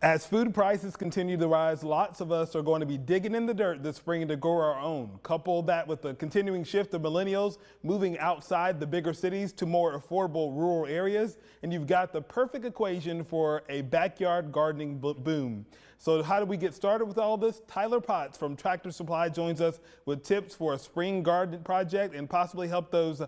As food prices continue to rise, lots of us are going to be digging in the dirt this spring to grow our own. Couple that with the continuing shift of millennials moving outside the bigger cities to more affordable rural areas, and you've got the perfect equation for a backyard gardening boom. So how do we get started with all this? Tyler Potts from Tractor Supply joins us with tips for a spring garden project and possibly help those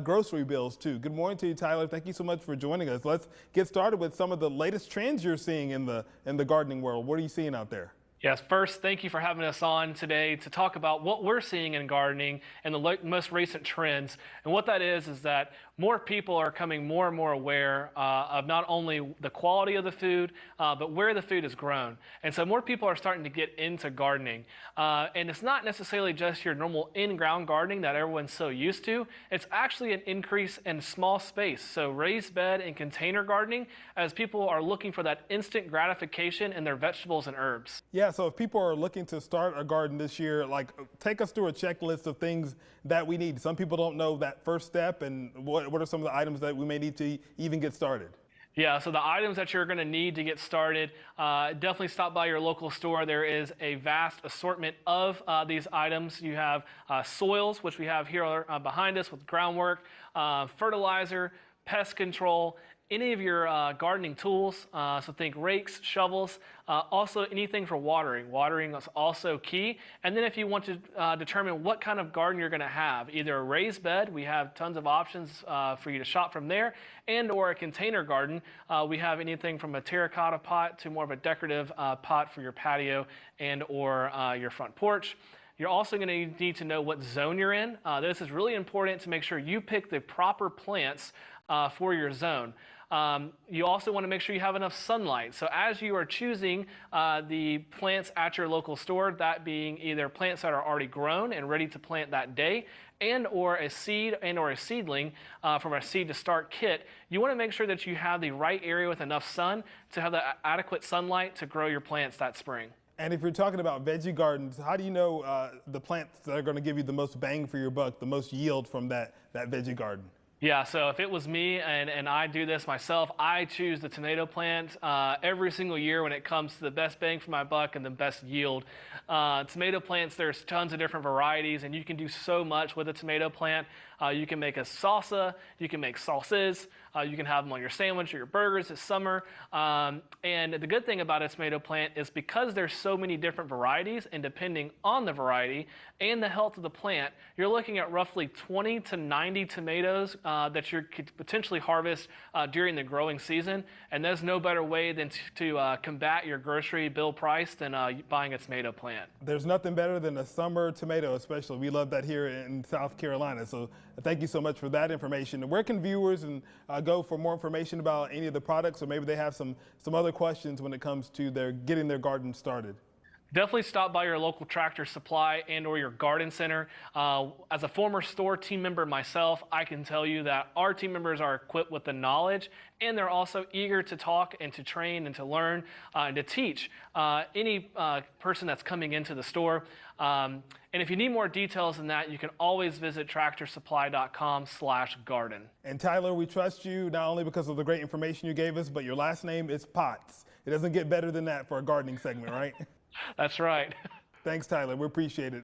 grocery bills too. Good morning to you, Tyler. Thank you so much for joining us. Let's get started with some of the latest trends you're seeing in the gardening world. What are you seeing out there? Yes, first, thank you for having us on today to talk about what we're seeing in gardening and the most recent trends. And what that is that more people are becoming more and more aware of not only the quality of the food, but where the food is grown. And so more people are starting to get into gardening. And it's not necessarily just your normal in-ground gardening that everyone's so used to. It's actually an increase in small space. So raised bed and container gardening, as people are looking for that instant gratification in their vegetables and herbs. Yeah, so if people are looking to start a garden this year, like take us through a checklist of things that we need. Some people don't know that first step, and what are some of the items that we may need to even get started? Yeah, so the items that you're going to need to get started, definitely stop by your local store. There is a vast assortment of these items. You have soils, which we have here behind us with groundwork, fertilizer, pest control, any of your gardening tools, so think rakes, shovels, also anything for watering. Watering is also key. And then if you want to determine what kind of garden you're going to have, either a raised bed, we have tons of options for you to shop from there, and or a container garden, we have anything from a terracotta pot to more of a decorative pot for your patio and or your front porch. You're also going to need to know what zone you're in. This is really important to make sure you pick the proper plants for your zone. You also want to make sure you have enough sunlight. So as you are choosing the plants at your local store, that being either plants that are already grown and ready to plant that day, and or a seed and or a seedling from a seed to start kit, you want to make sure that you have the right area with enough sun to have the adequate sunlight to grow your plants that spring. And if you're talking about veggie gardens, how do you know the plants that are going to give you the most bang for your buck, the most yield from that veggie garden? Yeah, so if it was me and I do this myself, I choose the tomato plant every single year when it comes to the best bang for my buck and the best yield. Tomato plants, there's tons of different varieties, and you can do so much with a tomato plant. You can make a salsa, you can make sauces, you can have them on your sandwich or your burgers this summer. And the good thing about a tomato plant is because there's so many different varieties, and depending on the variety and the health of the plant, you're looking at roughly 20 to 90 tomatoes that you could potentially harvest during the growing season. And there's no better way than to combat your grocery bill price than buying a tomato plant. There's nothing better than a summer tomato, especially. We love that here in South Carolina. So thank you so much for that information. Where can viewers go for more information about any of the products, or maybe they have some other questions when it comes to getting their garden started? Definitely stop by your local Tractor Supply and or your garden center. As a former store team member myself, I can tell you that our team members are equipped with the knowledge, and they're also eager to talk and to train and to learn and to teach any person that's coming into the store. And if you need more details than that, you can always visit tractorsupply.com/garden. And Tyler, we trust you not only because of the great information you gave us, but your last name is Potts. It doesn't get better than that for a gardening segment, right? That's right. Thanks, Tyler. We appreciate it.